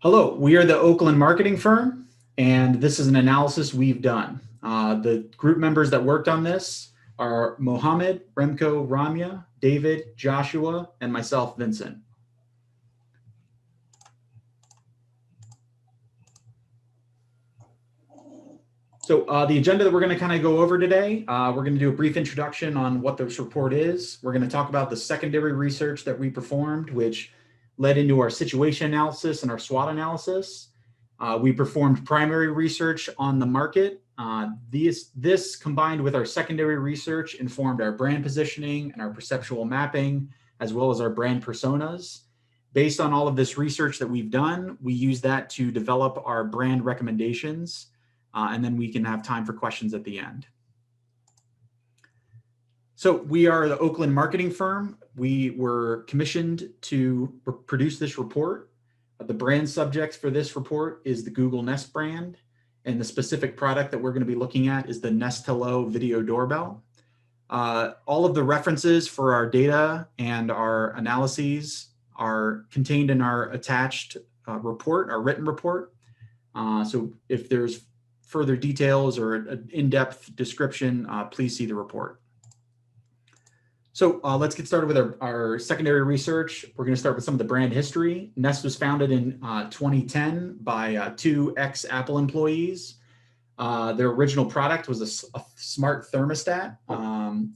Hello, we are the Oakland Marketing Firm, and this is an analysis we've done. The group members that worked on this are Mohammed, Remco, Ramya, David, Joshua, and myself, Vincent. So the agenda that we're going to kind of go over today, we're going to do a brief introduction on what this report is. We're going to talk about the secondary research that we performed, which led into our situation analysis and our SWOT analysis. We performed primary research on the market. This combined with our secondary research informed our brand positioning and our perceptual mapping, as well as our brand personas. Based on all of this research that we've done, we use that to develop our brand recommendations, and then we can have time for questions at the end. So we are the Oakland Marketing Firm. We were commissioned to produce this report. The brand subject for this report is the Google Nest brand, and the specific product that we're going to be looking at is the Nest Hello video doorbell. All of the references for our data and our analyses are contained in our attached report, our written report. So if there's further details or an in-depth description, please see the report. So let's get started with our secondary research. We're going to start with some of the brand history. Nest was founded in 2010 by two ex-Apple employees. Their original product was a smart thermostat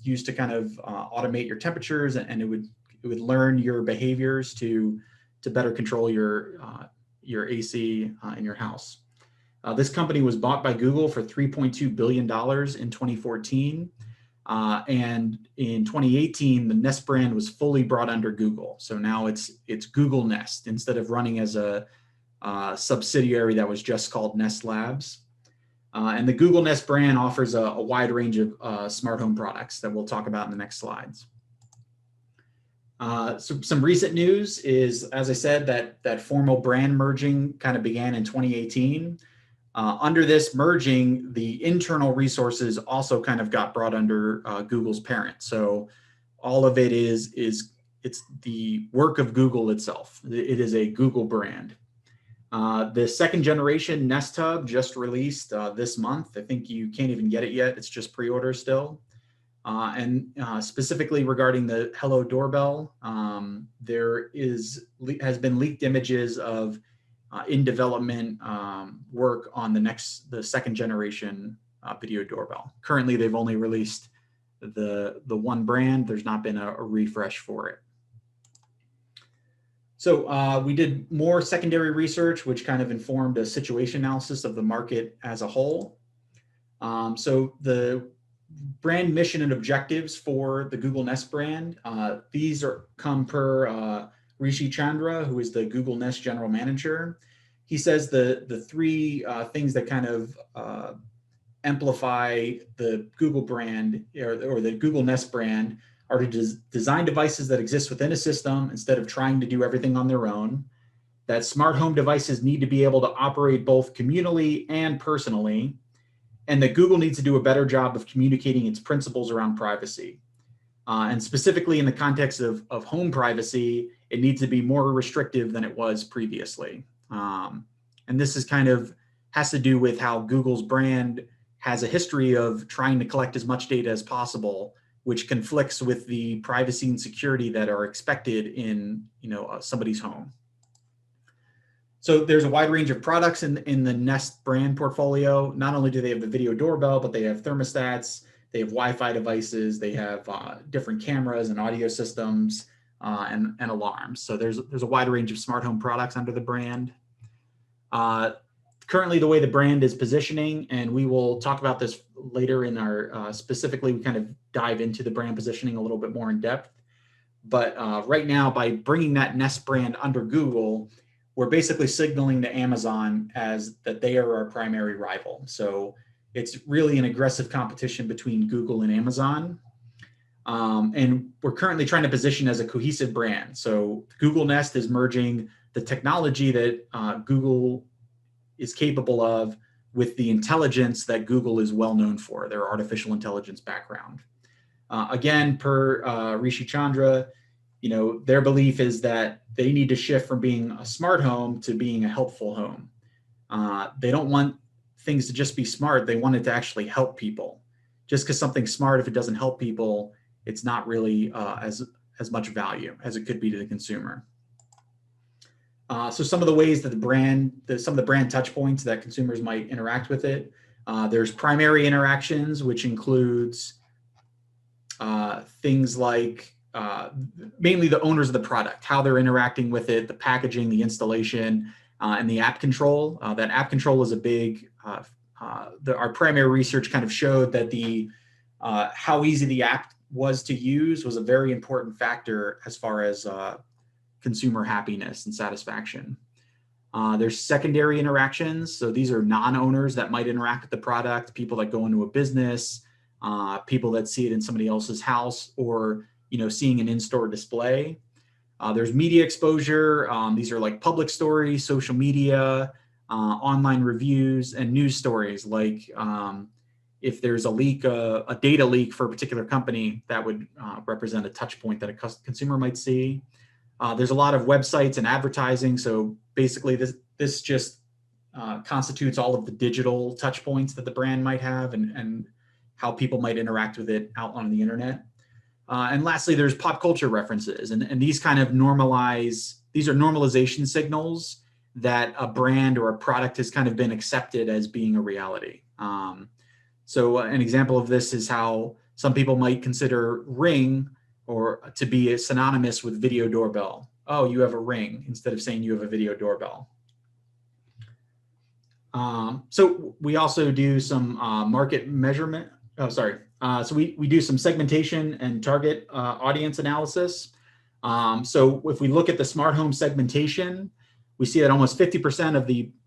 used to kind of automate your temperatures, and it would learn your behaviors to better control your AC in your house. This company was bought by Google for $3.2 billion in 2014. And in 2018, the Nest brand was fully brought under Google. So now it's Google Nest instead of running as a subsidiary that was just called Nest Labs. And the Google Nest brand offers a wide range of smart home products that we'll talk about in the next slides. So some recent news is, as I said, that formal brand merging kind of began in 2018. Under this merging, the internal resources also kind of got brought under Google's parent. So all of it it's the work of Google itself. It is a Google brand. The second generation Nest Hub just released this month. I think you can't even get it yet. It's just pre-order still. And specifically regarding the Hello doorbell, there has been leaked images of in development work on the second generation video doorbell. Currently, they've only released the one brand. There's not been a refresh for it. So we did more secondary research, which kind of informed a situation analysis of the market as a whole. So the brand mission and objectives for the Google Nest brand, these come per Rishi Chandra, who is the Google Nest general manager. He says the three things that kind of amplify the Google brand or the Google Nest brand are to design devices that exist within a system instead of trying to do everything on their own. That smart home devices need to be able to operate both communally and personally, and that Google needs to do a better job of communicating its principles around privacy. And specifically in the context of home privacy, it needs to be more restrictive than it was previously. And this is has to do with how Google's brand has a history of trying to collect as much data as possible, which conflicts with the privacy and security that are expected in somebody's home. So there's a wide range of products in the Nest brand portfolio. Not only do they have the video doorbell, but they have thermostats, they have Wi-Fi devices, they have different cameras and audio systems and alarms. So there's a wide range of smart home products under the brand. Currently, the way the brand is positioning, and we will talk about this later in our specifically, we kind of dive into the brand positioning a little bit more in depth. But right now, by bringing that Nest brand under Google, we're basically signaling to Amazon as that they are our primary rival. So it's really an aggressive competition between Google and Amazon. And we're currently trying to position as a cohesive brand. So Google Nest is merging the technology that Google is capable of with the intelligence that Google is well known for, their artificial intelligence background. Again, per Rishi Chandra, their belief is that they need to shift from being a smart home to being a helpful home. They don't want things to just be smart. They want it to actually help people. Just because something's smart, if it doesn't help people, it's not really as much value as it could be to the consumer. So some of the ways that some of the brand touch points that consumers might interact with it. There's primary interactions, which includes things like mainly the owners of the product, how they're interacting with it, the packaging, the installation, and the app control. That app control is a big, our primary research kind of showed that how easy the app was to use was a very important factor as far as consumer happiness and satisfaction. There's secondary interactions. So these are non-owners that might interact with the product, people that go into a business, people that see it in somebody else's house, or seeing an in-store display. There's media exposure. These are like public stories, social media, online reviews, and news stories. Like if there's a leak, a data leak for a particular company, that would represent a touch point that a consumer might see. There's a lot of websites and advertising. So basically this just constitutes all of the digital touch points that the brand might have and how people might interact with it out on the internet. And lastly, there's pop culture references, and these kind of these are normalization signals that a brand or a product has kind of been accepted as being a reality. So an example of this is how some people might consider Ring or to be synonymous with video doorbell. Oh, you have a Ring, instead of saying you have a video doorbell. So we also do some market measurement. So we do some segmentation and target audience analysis. So if we look at the smart home segmentation, we see that almost 50%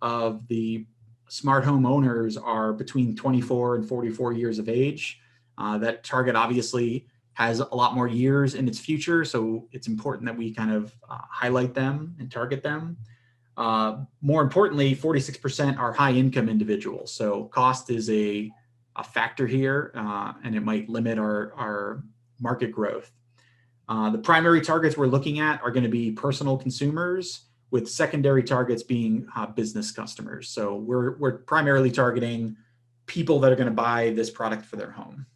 of the smart home owners are between 24 and 44 years of age. That target obviously has a lot more years in its future, so it's important that we kind of highlight them and target them. More importantly, 46% are high income individuals. So cost is a factor here, and it might limit our market growth. The primary targets we're looking at are going to be personal consumers, with secondary targets being business customers. So we're primarily targeting people that are going to buy this product for their home.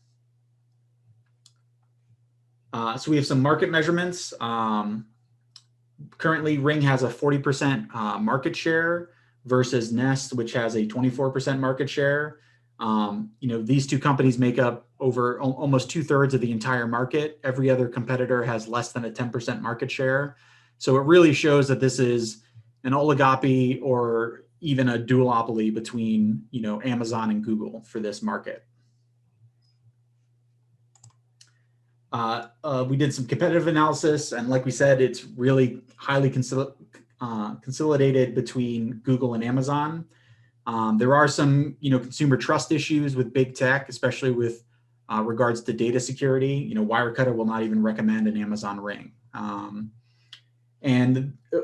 So we have some market measurements. Currently, Ring has a 40% market share versus Nest, which has a 24% market share. These two companies make up over almost 2/3 of the entire market. Every other competitor has less than a 10% market share. So it really shows that this is an oligopoly or even a duopoly between, Amazon and Google for this market. We did some competitive analysis, and like we said, it's really highly consolidated between Google and Amazon. There are some, consumer trust issues with big tech, especially with regards to data security. Wirecutter will not even recommend an Amazon Ring.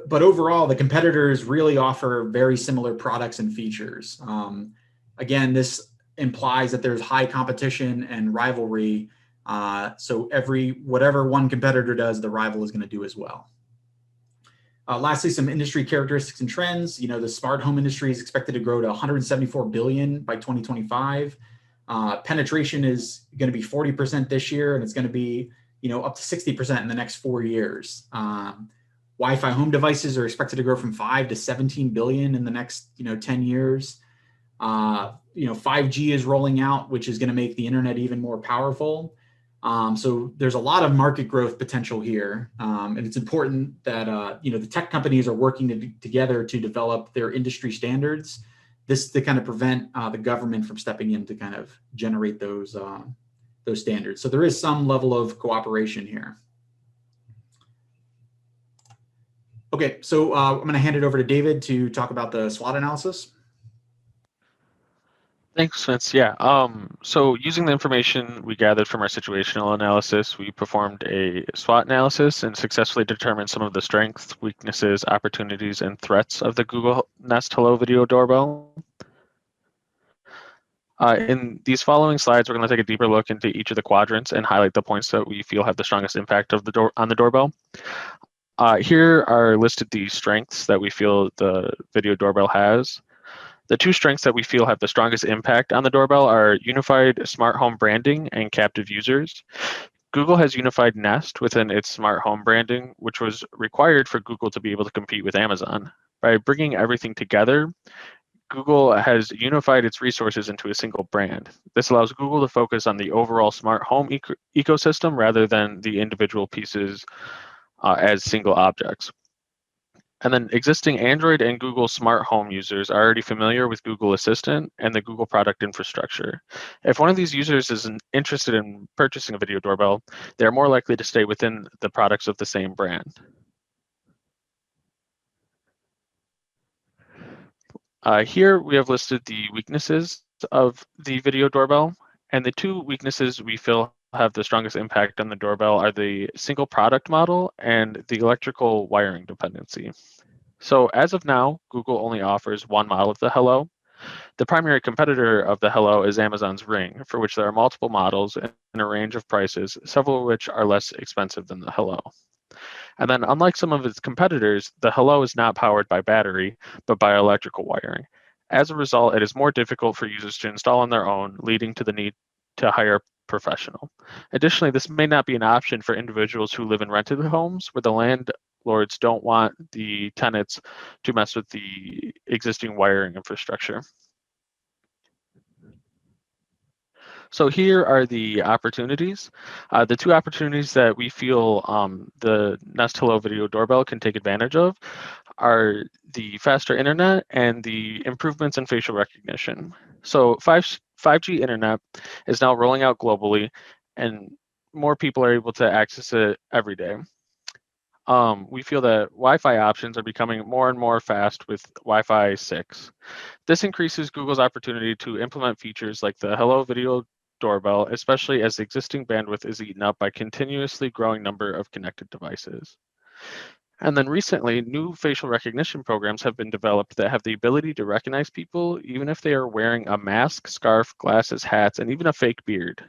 But overall, the competitors really offer very similar products and features. Again, this implies that there's high competition and rivalry. So whatever one competitor does, the rival is going to do as well. Lastly, some industry characteristics and trends. The smart home industry is expected to grow to 174 billion by 2025. Penetration is going to be 40% this year, and it's going to be, up to 60% in the next 4 years. Wi-Fi home devices are expected to grow from 5 to 17 billion in the next, 10 years. 5G is rolling out, which is going to make the internet even more powerful. So there's a lot of market growth potential here. And it's important that, the tech companies are working together to develop their industry standards. This to kind of prevent the government from stepping in to kind of generate those standards. So there is some level of cooperation here. Okay, so I'm going to hand it over to David to talk about the SWOT analysis. Thanks, Vince. Yeah. So using the information we gathered from our situational analysis, we performed a SWOT analysis and successfully determined some of the strengths, weaknesses, opportunities, and threats of the Google Nest Hello Video Doorbell. In these following slides, we're going to take a deeper look into each of the quadrants and highlight the points that we feel have the strongest impact on the doorbell. Here are listed the strengths that we feel the video doorbell has. The two strengths that we feel have the strongest impact on the doorbell are unified smart home branding and captive users. Google has unified Nest within its smart home branding, which was required for Google to be able to compete with Amazon. By bringing everything together, Google has unified its resources into a single brand. This allows Google to focus on the overall smart home ecosystem rather than the individual pieces as single objects. And then existing Android and Google Smart Home users are already familiar with Google Assistant and the Google product infrastructure. If one of these users is interested in purchasing a video doorbell, they're more likely to stay within the products of the same brand. Here we have listed the weaknesses of the video doorbell, and the two weaknesses we feel have the strongest impact on the doorbell are the single product model and the electrical wiring dependency. So as of now, Google only offers one model of the Hello. The primary competitor of the Hello is Amazon's Ring, for which there are multiple models and a range of prices, several of which are less expensive than the Hello. And then unlike some of its competitors, the Hello is not powered by battery, but by electrical wiring. As a result, it is more difficult for users to install on their own, leading to the need to hire a professional. Additionally, this may not be an option for individuals who live in rented homes where the landlords don't want the tenants to mess with the existing wiring infrastructure. So here are the opportunities. The two opportunities that we feel the Nest Hello video doorbell can take advantage of are the faster internet and the improvements in facial recognition. So 5G internet is now rolling out globally, and more people are able to access it every day. We feel that Wi-Fi options are becoming more and more fast with Wi-Fi 6. This increases Google's opportunity to implement features like the Hello Video Doorbell, especially as the existing bandwidth is eaten up by continuously growing number of connected devices. And then recently, new facial recognition programs have been developed that have the ability to recognize people even if they are wearing a mask, scarf, glasses, hats, and even a fake beard.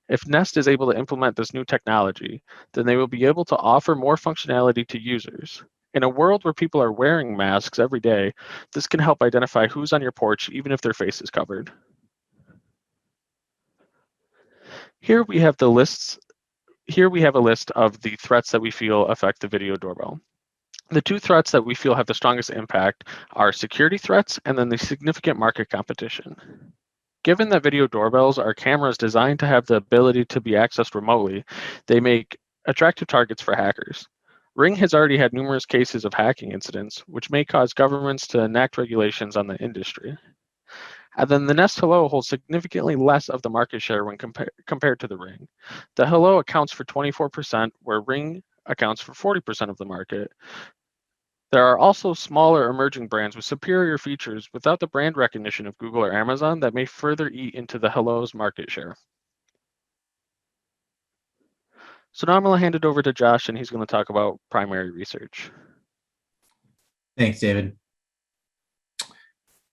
If Nest is able to implement this new technology, then they will be able to offer more functionality to users. In a world where people are wearing masks every day, this can help identify who's on your porch even if their face is covered. Here we have a list of the threats that we feel affect the video doorbell. The two threats that we feel have the strongest impact are security threats and then the significant market competition. Given that video doorbells are cameras designed to have the ability to be accessed remotely, they make attractive targets for hackers. Ring has already had numerous cases of hacking incidents, which may cause governments to enact regulations on the industry. And then the Nest Hello holds significantly less of the market share when compared to the Ring. The Hello accounts for 24%, where Ring accounts for 40% of the market. There are also smaller emerging brands with superior features without the brand recognition of Google or Amazon that may further eat into the Hello's market share. So now I'm going to hand it over to Josh, and he's going to talk about primary research. Thanks, David.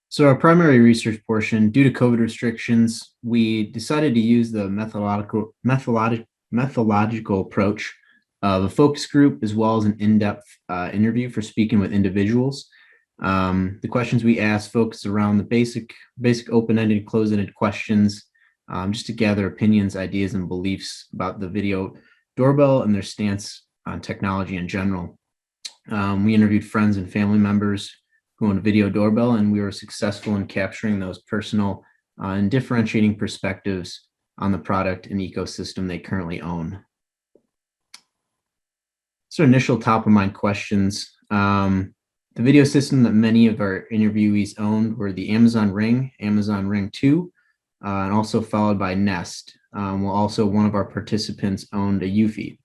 So our primary research portion, due to COVID restrictions, we decided to use the methodological approach of a focus group as well as an in-depth interview for speaking with individuals. The questions we asked focus around the basic open-ended, closed-ended questions, just to gather opinions, ideas, and beliefs about the video doorbell and their stance on technology in general. We interviewed friends and family members who own a video doorbell, and we were successful in capturing those personal and differentiating perspectives on the product and ecosystem they currently own. So initial top of mind questions. The video system that many of our interviewees owned were the Amazon Ring, Amazon Ring 2, and also followed by Nest. Well, also one of our participants owned a Eufy.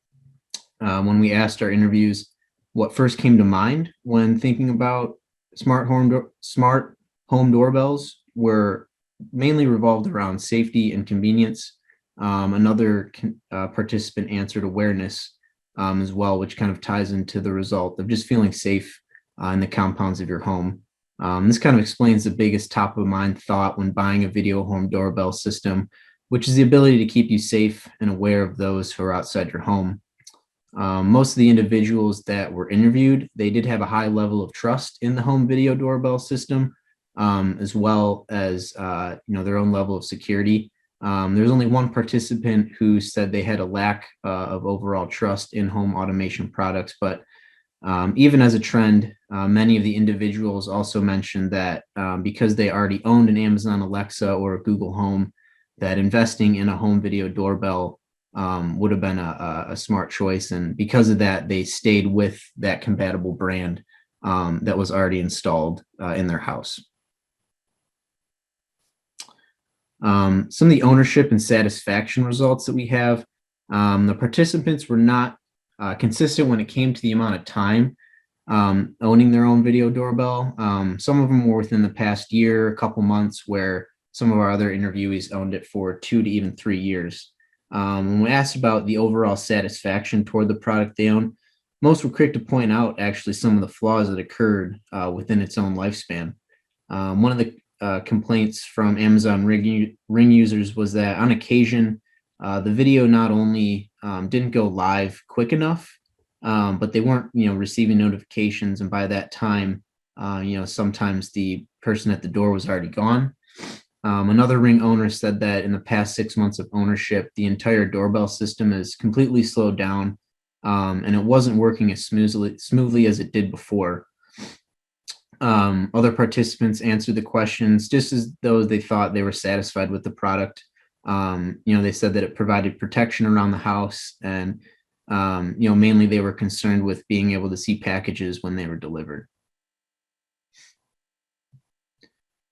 When we asked our interviews what first came to mind when thinking about smart home doorbells, were mainly revolved around safety and convenience. Another participant answered awareness as well, which kind of ties into the result of just feeling safe in the compounds of your home. This kind of explains the biggest top of mind thought when buying a video home doorbell system, which is the ability to keep you safe and aware of those who are outside your home. Most of the individuals that were interviewed, they did have a high level of trust in the home video doorbell system, as well as their own level of security. There's only one participant who said they had a lack of overall trust in home automation products, but even as a trend, many of the individuals also mentioned that because they already owned an Amazon Alexa or a Google Home, that investing in a home video doorbell would have been a smart choice. And because of that, they stayed with that compatible brand that was already installed in their house. Some of the ownership and satisfaction results that we have, the participants were not consistent when it came to the amount of time owning their own video doorbell. Some of them were within the past year, a couple months, where some of our other interviewees owned it for 2 to even 3 years. When we asked about the overall satisfaction toward the product they own, most were quick to point out actually some of the flaws that occurred within its own lifespan. One of the complaints from Amazon Ring users was that on occasion, the video not only didn't go live quick enough, but they weren't, receiving notifications. And by that time, sometimes the person at the door was already gone. Another Ring owner said that in the past 6 months of ownership, the entire doorbell system is completely slowed down, and it wasn't working as smoothly as it did before. Other participants answered the questions just as though they thought they were satisfied with the product. They said that it provided protection around the house, and mainly they were concerned with being able to see packages when they were delivered.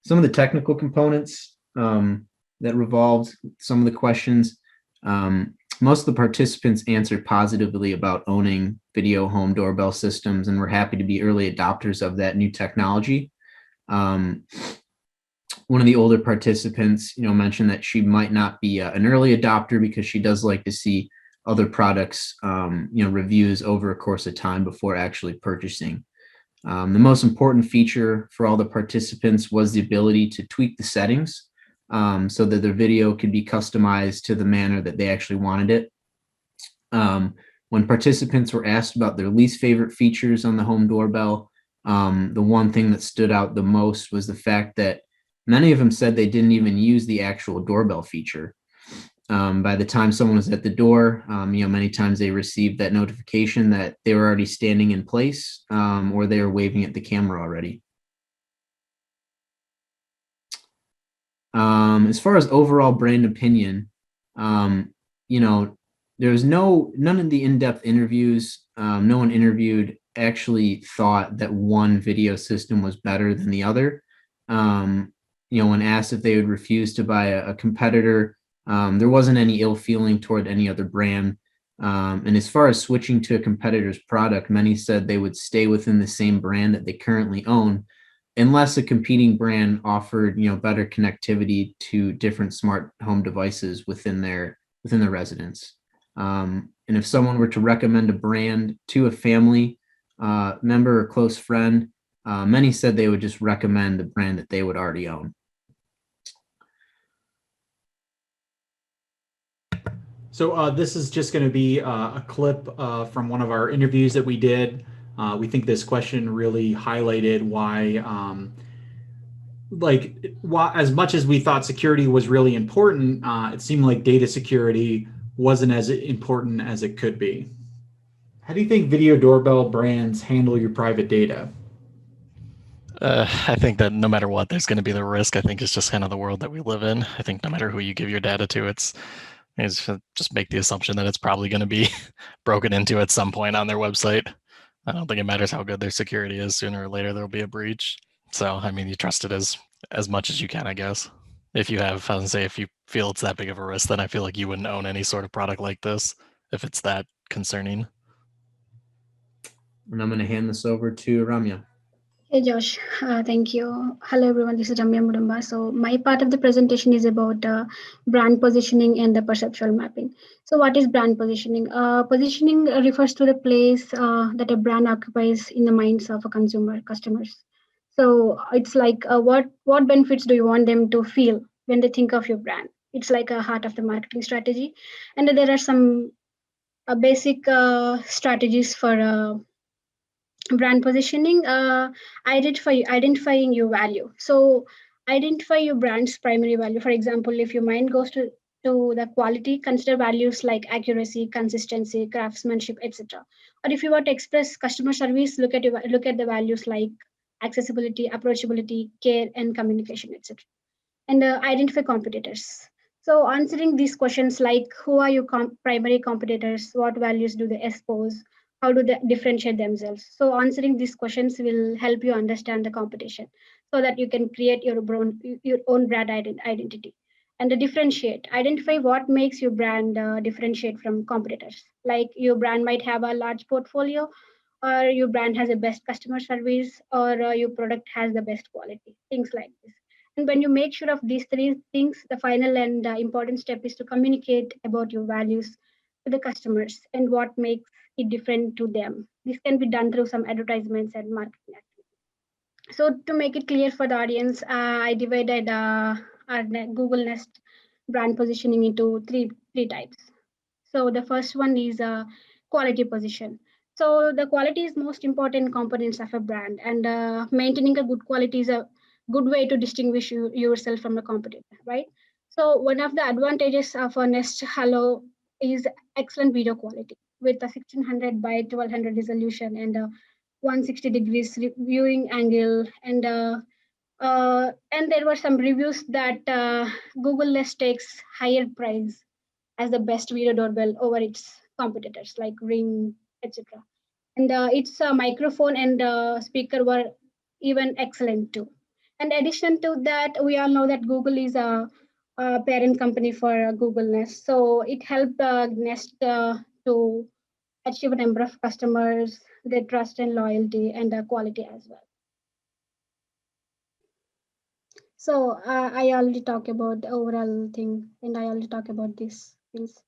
Some of the technical components that revolved some of the questions, most of the participants answered positively about owning video home doorbell systems and were happy to be early adopters of that new technology. One of the older participants, mentioned that she might not be an early adopter because she does like to see other products, reviews over a course of time before actually purchasing. The most important feature for all the participants was the ability to tweak the settings so that their video could be customized to the manner that they actually wanted it. When participants were asked about their least favorite features on the home doorbell, the one thing that stood out the most was the fact that many of them said they didn't even use the actual doorbell feature. By the time someone was at the door, many times they received that notification that they were already standing in place, or they were waving at the camera already. As far as overall brand opinion, there was none of the in-depth interviews. No one interviewed actually thought that one video system was better than the other. When asked if they would refuse to buy a competitor, there wasn't any ill feeling toward any other brand. And as far as switching to a competitor's product, many said they would stay within the same brand that they currently own, unless a competing brand offered, better connectivity to different smart home devices within their residence. And if someone were to recommend a brand to a family member or close friend, many said they would just recommend the brand that they would already own. So this is just going to be a clip from one of our interviews that we did. We think this question really highlighted why, as much as we thought security was really important, it seemed like data security wasn't as important as it could be. How do you think video doorbell brands handle your private data? I think that no matter what, there's going to be the risk. I think it's just kind of the world that we live in. I think no matter who you give your data to, it's just make the assumption that it's probably going to be broken into at some point on their website. I don't think it matters how good their security is. Sooner or later, there'll be a breach. So, you trust it as much as you can, I guess. If you feel it's that big of a risk, then I feel like you wouldn't own any sort of product like this if it's that concerning. And I'm going to hand this over to Ramya. Hey Josh, thank you. Hello everyone, this is Ramya Mudumba. So my part of the presentation is about brand positioning and the perceptual mapping. So what is brand positioning? Positioning refers to the place that a brand occupies in the minds of customers. So it's like what benefits do you want them to feel when they think of your brand? It's like a heart of the marketing strategy, and there are some basic strategies for brand positioning. Identifying your value. So identify your brand's primary value. For example, if your mind goes to the quality, consider values like accuracy, consistency, craftsmanship, etc. Or if you want to express customer service, look at the values like accessibility, approachability, care, and communication, etc. And identify competitors. So answering these questions like who are your primary competitors, what values do they espouse, how do they differentiate themselves? So answering these questions will help you understand the competition so that you can create your own brand identity. And the differentiate, identify what makes your brand differentiate from competitors. Like your brand might have a large portfolio, or your brand has the best customer service, or your product has the best quality, things like this. And when you make sure of these three things, the final and important step is to communicate about your values to the customers and what makes it different to them. This can be done through some advertisements and marketing activities. So to make it clear for the audience, I divided our Google Nest brand positioning into three types. So the first one is quality position. So the quality is most important components of a brand, and maintaining a good quality is a good way to distinguish yourself from the competitor, right? So one of the advantages of a Nest Hello is excellent video quality with a 1600 by 1200 resolution and a 160 degrees viewing angle, and there were some reviews that Google Nest takes higher price as the best video doorbell over its competitors like Ring, etc. And its microphone and speaker were even excellent too. In addition to that, we all know that Google is a parent company for Google Nest, so it helped Nest to achieve a number of customers, their trust and loyalty, and quality as well. So I already talked about the overall thing, and I already talked about these things.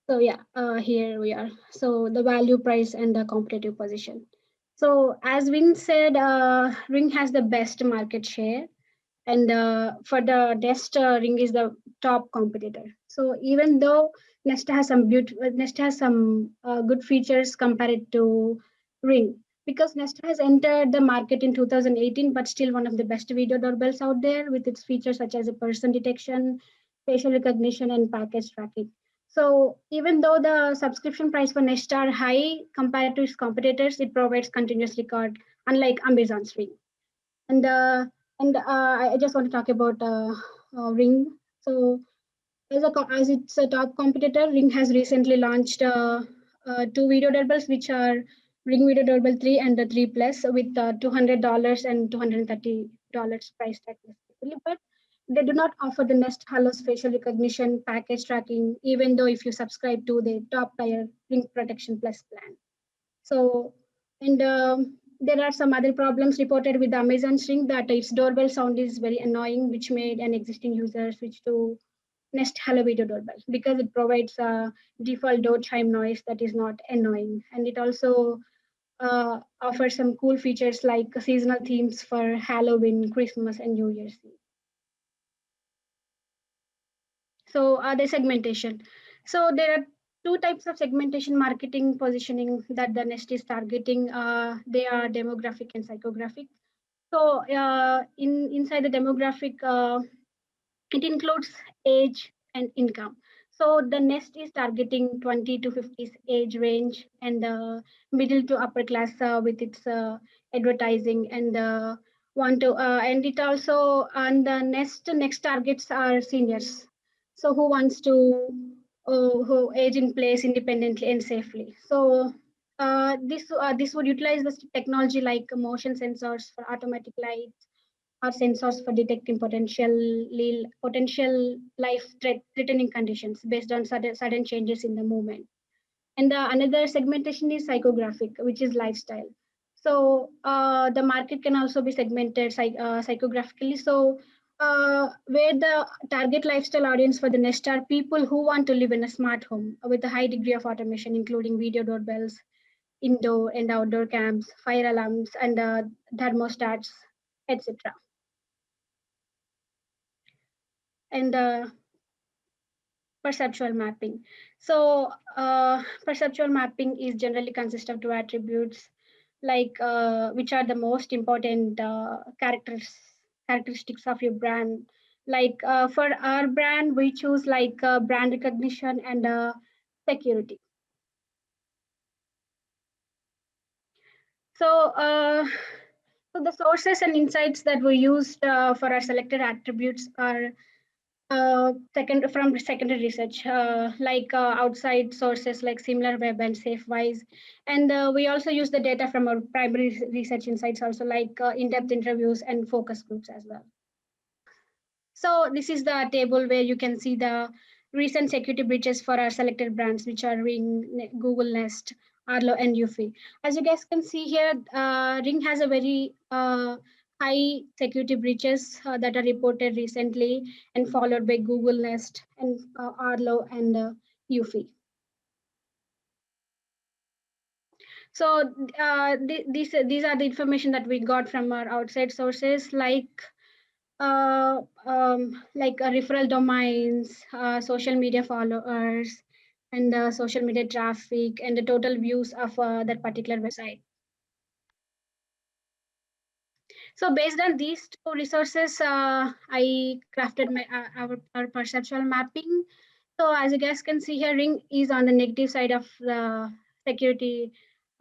So yeah, here we are. So the value, price, and the competitive position. So as Ring said, Ring has the best market share, and for the Nest, Ring is the top competitor. So even though Nest has some good features compared to Ring, because Nest has entered the market in 2018, but still one of the best video doorbells out there with its features such as a person detection, facial recognition, and package tracking. So even though the subscription price for Nest are high compared to its competitors, it provides continuous record, unlike Amazon's Ring. And I just want to talk about Ring. So as it's a top competitor, Ring has recently launched two video doorbells, which are Ring Video Doorbell 3 and the 3 Plus with $200 and $230 price tag respectively. But they do not offer the Nest Hello's facial recognition, package tracking, even though if you subscribe to the top tier Ring Protection Plus plan. So, and there are some other problems reported with the Amazon Ring that its doorbell sound is very annoying, which made an existing user switch to Nest Hello Video Doorbell because it provides a default door chime noise that is not annoying. And it also offers some cool features like seasonal themes for Halloween, Christmas, and New Year's Eve. So the segmentation. So there are two types of segmentation marketing positioning that the Nest is targeting. They are demographic and psychographic. So inside the demographic, it includes age and income. So the Nest is targeting 20 to 50s age range and middle to upper class with its advertising and and it also and the next targets are seniors. So who wants to who age in place independently and safely. So this would utilize the technology like motion sensors for automatic lights or sensors for detecting potential life threatening conditions based on sudden changes in the movement. And another segmentation is psychographic, which is lifestyle. So the market can also be segmented psychographically. So where the target lifestyle audience for the Nest are people who want to live in a smart home with a high degree of automation, including video doorbells, indoor and outdoor cams, fire alarms, and thermostats, etc. And perceptual mapping. So perceptual mapping is generally consists of two attributes, like which are the most important characteristics of your brand. Like for our brand, we choose like brand recognition and security. So, so the sources and insights that we used for our selected attributes are from secondary research, like outside sources like SimilarWeb and SafeWise, and we also use the data from our primary research insights, also like in-depth interviews and focus groups as well. So this is the table where you can see the recent security breaches for our selected brands, which are Ring, Google Nest, Arlo, and Eufy. As you guys can see here, Ring has a very high security breaches that are reported recently, and followed by Google Nest and Arlo and Eufy. So these are the information that we got from our outside sources, like referral domains, social media followers, and social media traffic, and the total views of that particular website. So based on these two resources, I crafted my our perceptual mapping. So as you guys can see here, Ring is on the negative side of the security,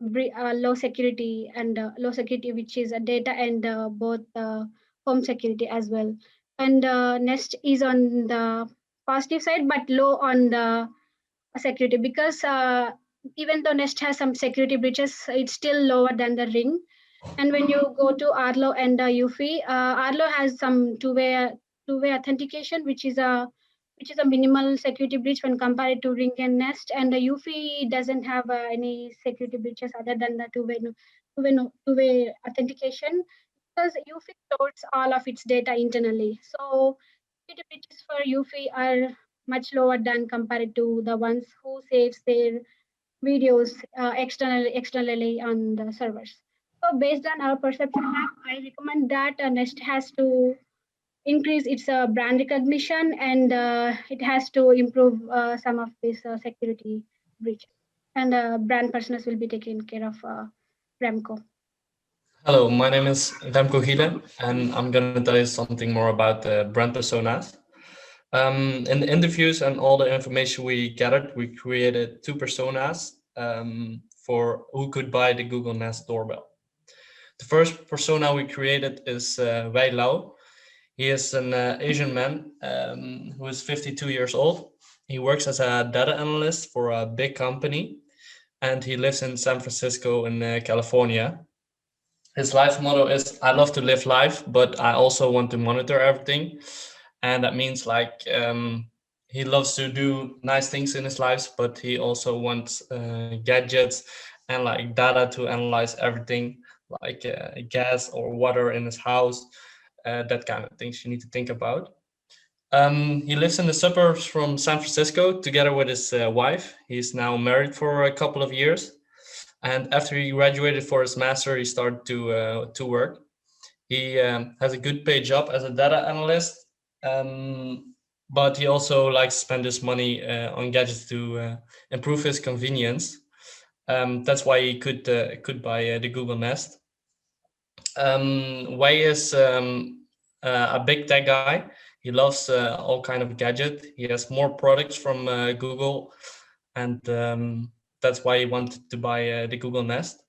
low security and low security, which is data and both home security as well. And Nest is on the positive side, but low on the security, because even though Nest has some security breaches, it's still lower than the Ring. And when you go to Arlo and Eufy, Arlo has some two-way authentication, which is a minimal security breach when compared to Ring and Nest. And the Eufy doesn't have any security breaches other than the two-way authentication, because Eufy stores all of its data internally. So security breaches for Eufy are much lower than compared to the ones who saves their videos externally on the servers. So based on our perception map, I recommend that Nest has to increase its brand recognition, and it has to improve some of this security breaches. And brand personas will be taken care of Remco. Hello, my name is Remco Giele, and I'm going to tell you something more about brand personas. In the interviews and all the information we gathered, we created two personas for who could buy the Google Nest doorbell. The first persona we created is Wei Lau. He is an Asian man who is 52 years old. He works as a data analyst for a big company, and he lives in San Francisco in California. His life motto is, I love to live life, but I also want to monitor everything. And that means like he loves to do nice things in his lives, but he also wants gadgets and like data to analyze everything, like gas or water in his house, that kind of things you need to think about. He lives in the suburbs from San Francisco together with his wife. He's now married for a couple of years. And after he graduated for his master, he started to work. He has a good paid job as a data analyst, but he also likes to spend his money on gadgets to improve his convenience. That's why he could buy the Google Nest. Wei is a big tech guy. He loves all kind of gadget. He has more products from Google, and that's why he wanted to buy the Google Nest.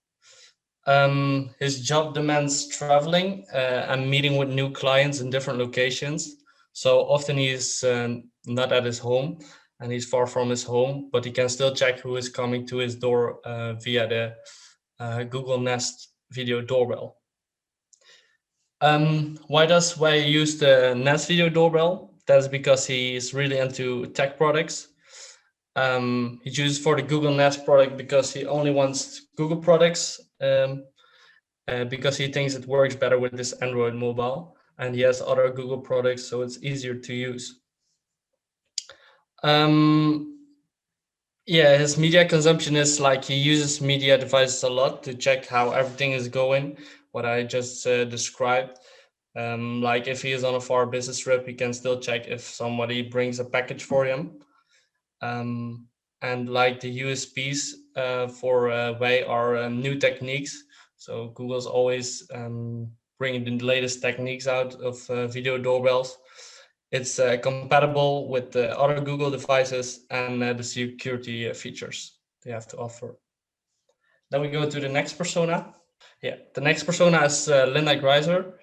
His job demands traveling and meeting with new clients in different locations. So often he's not at his home, and he's far from his home, but he can still check who is coming to his door via the Google Nest video doorbell. Why does Wei use the Nest video doorbell? That's because he is really into tech products. He chooses for the Google Nest product because he only wants Google products, because he thinks it works better with this Android mobile, and he has other Google products, so it's easier to use. Yeah, his media consumption is like he uses media devices a lot to check how everything is going, what I just described. Like if he is on a far business trip, he can still check if somebody brings a package for him. Um, and like the USPs for Way are new techniques. So Google's always bringing the latest techniques out of video doorbells. It's compatible with the other Google devices and the security features they have to offer. Then we go to the next persona. Yeah, the next persona is Linda Greiser.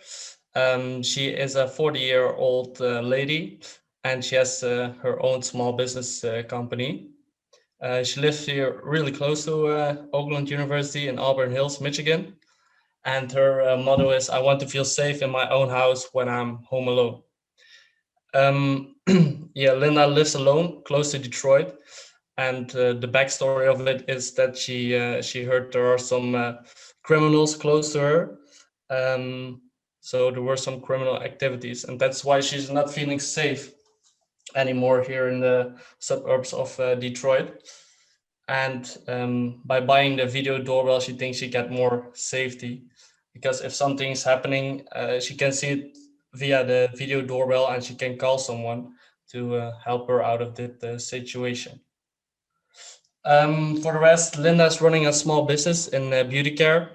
She is a 40-year-old lady, and she has her own small business company. She lives here really close to Oakland University in Auburn Hills, Michigan. And her motto is, I want to feel safe in my own house when I'm home alone. Yeah, Linda lives alone, close to Detroit, and the backstory of it is that she heard there are some criminals close to her. So there were some criminal activities, and that's why she's not feeling safe anymore here in the suburbs of Detroit. And by buying the video doorbell, she thinks she get more safety, because if something's happening, she can see it via the video doorbell and she can call someone to help her out of the situation. For the rest, Linda's running a small business in beauty care.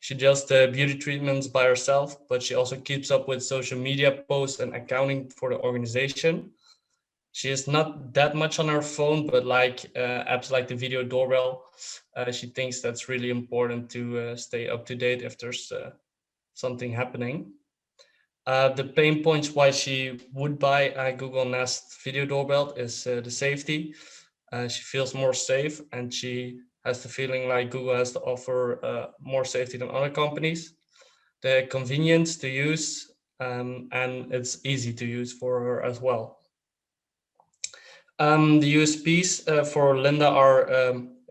She does the beauty treatments by herself, but she also keeps up with social media posts and accounting for the organization. She is not that much on her phone, but like apps like the video doorbell, she thinks that's really important to stay up to date if there's something happening. The pain points why she would buy a Google Nest video doorbell is the safety. She feels more safe, and she has the feeling like Google has to offer more safety than other companies. The convenience to use, and it's easy to use for her as well. The USPs for Linda are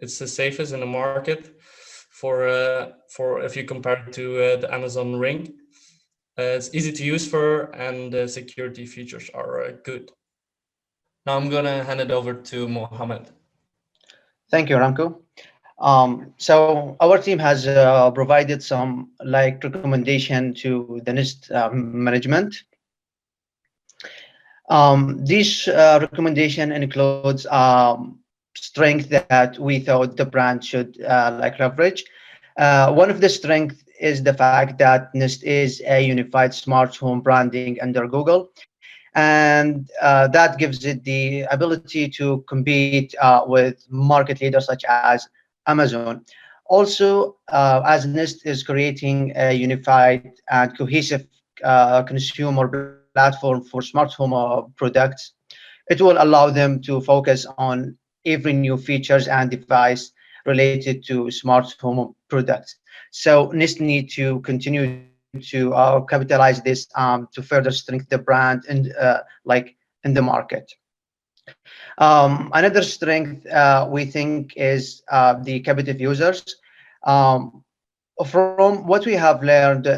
it's the safest in the market for if you compare it to the Amazon Ring. It's easy to use for her, and the security features are good. Now I'm gonna hand it over to Mohammed. Thank you, Ramko. So our team has provided some like recommendation to the NIST management. This recommendation includes strength that we thought the brand should like leverage. One of the strengths is the fact that NIST is a unified smart home branding under Google, and that gives it the ability to compete with market leaders such as Amazon. Also, as NIST is creating a unified and cohesive consumer platform for smart home products, it will allow them to focus on every new features and device related to smart home products. So NIST need to continue to capitalize this to further strengthen the brand and like in the market. Another strength we think is the captive users. From what we have learned,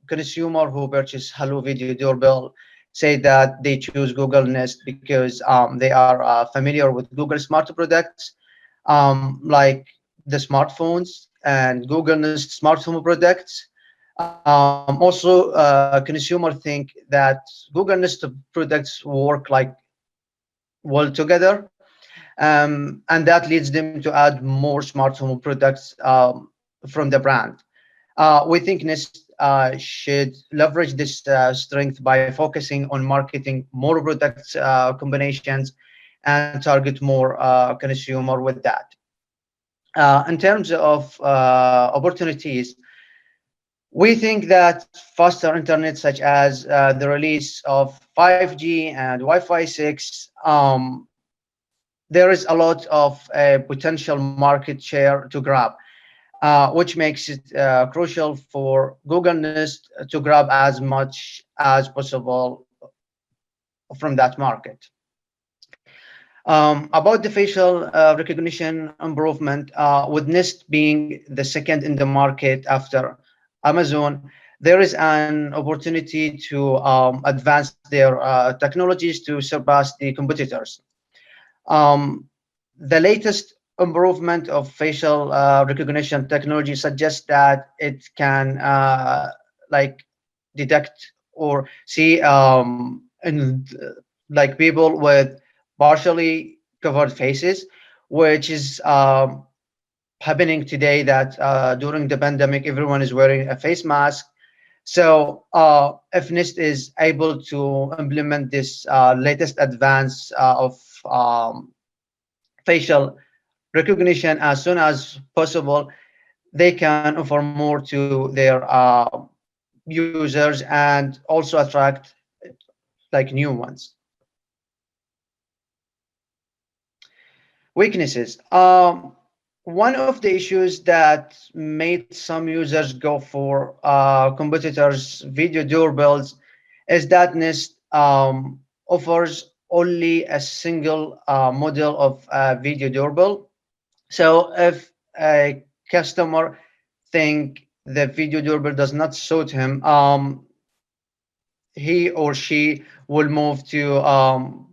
consumer who purchase Hello Video Doorbell say that they choose Google Nest because they are familiar with Google smart products, like the smartphones and Google Nest smart home products. Also, consumer think that Google Nest products work like well together, and that leads them to add more smart home products from the brand. We think Nest should leverage this strength by focusing on marketing more products combinations and target more consumer with that. In terms of opportunities, we think that faster internet, such as the release of 5G and Wi-Fi 6, there is a lot of potential market share to grab, which makes it crucial for Google Nest to grab as much as possible from that market. About the facial recognition improvement, with Nest being the second in the market after Amazon, there is an opportunity to advance their technologies to surpass the competitors. the latest improvement of facial recognition technology suggests that it can like detect or see like people with partially covered faces, which is happening today, that during the pandemic everyone is wearing a face mask. So if NIST is able to implement this latest advance of facial recognition as soon as possible, they can offer more to their users and also attract like new ones. Weaknesses. One of the issues that made some users go for competitors' video doorbells is that Nest offers only a single model of video doorbell. So if a customer think the video doorbell does not suit him, he or she will move to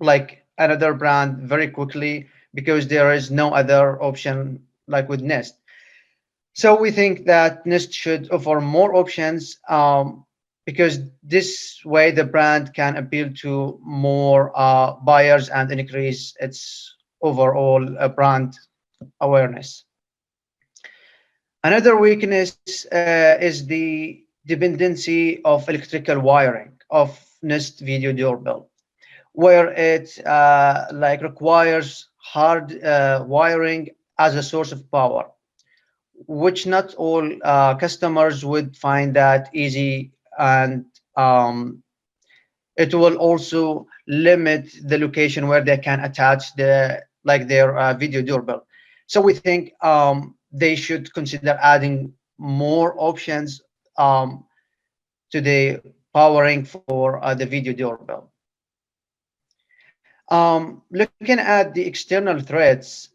like another brand very quickly, because there is no other option like with Nest. So we think that Nest should offer more options, because this way the brand can appeal to more buyers and increase its overall brand awareness. Another weakness is the dependency of electrical wiring of Nest video doorbell, where it like requires hard wiring as a source of power, which not all customers would find that easy, and it will also limit the location where they can attach their video doorbell. So we think they should consider adding more options to the powering for the video doorbell. Looking at the external threats,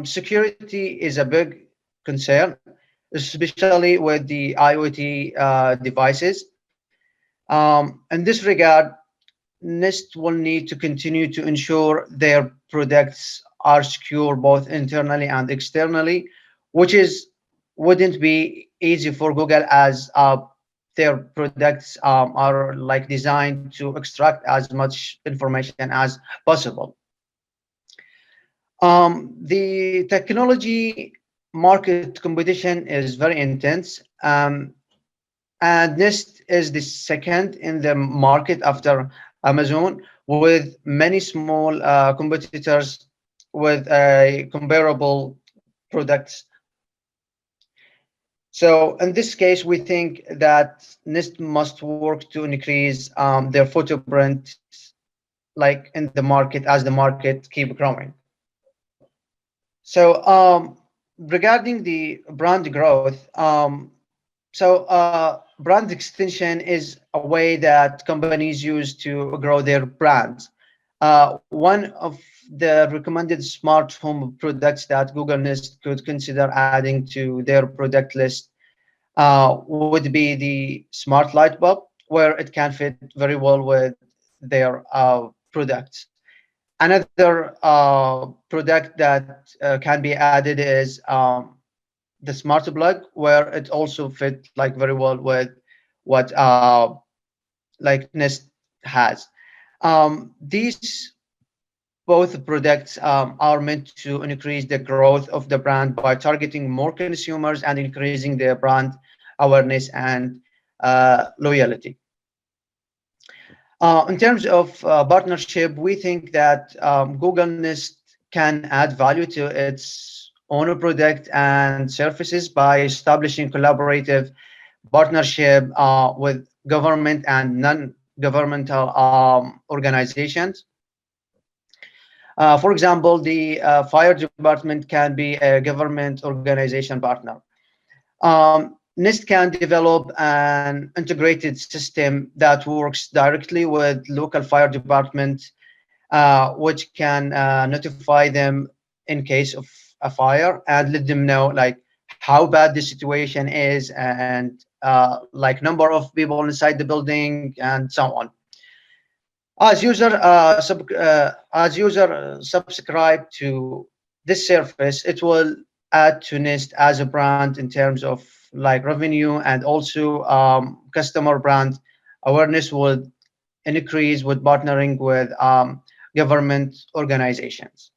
security is a big concern, especially with the IoT devices. In this regard, NIST will need to continue to ensure their products are secure both internally and externally, which wouldn't be easy for Google, as their products are like designed to extract as much information as possible. The technology market competition is very intense, and NIST is the second in the market after Amazon, with many small competitors with comparable products. So in this case, we think that NIST must work to increase their footprint like in the market as the market keep growing. So regarding the brand growth, brand extension is a way that companies use to grow their brands. One of the recommended smart home products that Google Nest could consider adding to their product list would be the smart light bulb, where it can fit very well with their products. Another product that can be added is the smart plug, where it also fit like very well with what like Nest has. These both products are meant to increase the growth of the brand by targeting more consumers and increasing their brand awareness and loyalty. In terms of partnership, we think that Google Nest can add value to its own product and services by establishing collaborative partnership with government and non-governmental organizations. For example, the fire department can be a government organization partner. NIST can develop an integrated system that works directly with local fire department, which can notify them in case of a fire and let them know like how bad the situation is and like number of people inside the building and so on. As user subscribe to this surface, it will add to Nest as a brand in terms of like revenue, and also customer brand awareness would increase with partnering with government organizations.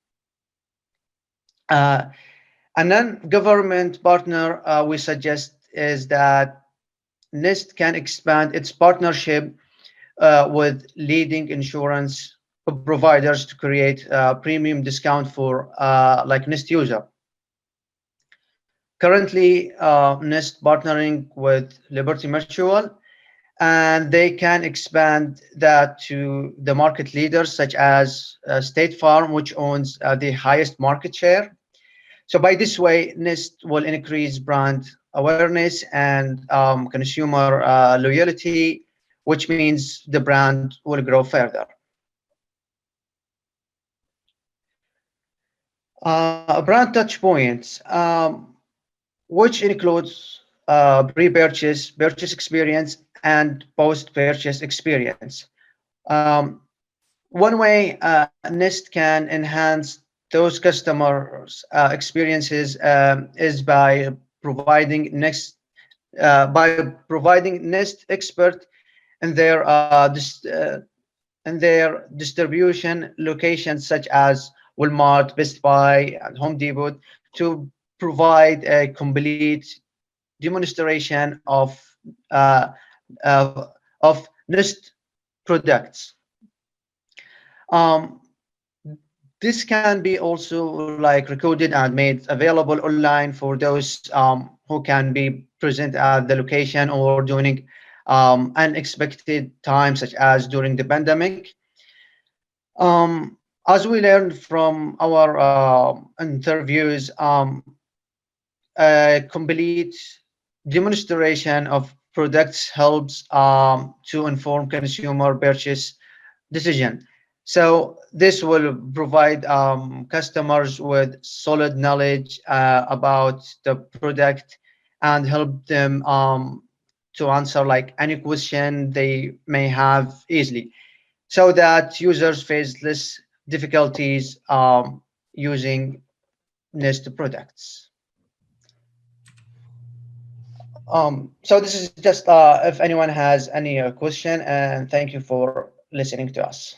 And then government partner we suggest is that Nest can expand its partnership with leading insurance providers to create a premium discount for like Nest user. Currently, Nest partnering with Liberty Mutual, and they can expand that to the market leaders such as State Farm, which owns the highest market share. So by this way, Nest will increase brand awareness and consumer loyalty, which means the brand will grow further. Brand touch points, which includes pre-purchase, purchase experience, and post-purchase experience. One way Nest can enhance those customers' experiences is by providing Nest expert in their distribution locations such as Walmart, Best Buy, and Home Depot to provide a complete demonstration uh, of Nest products. This can be also like recorded and made available online for those who can be present at the location or during unexpected times, such as during the pandemic. As we learned from our interviews, a complete demonstration of products helps to inform consumer purchase decision. So this will provide customers with solid knowledge about the product and help them to answer like any question they may have easily, so that users face less difficulties using Nest products. So this is just if anyone has any question, and thank you for listening to us.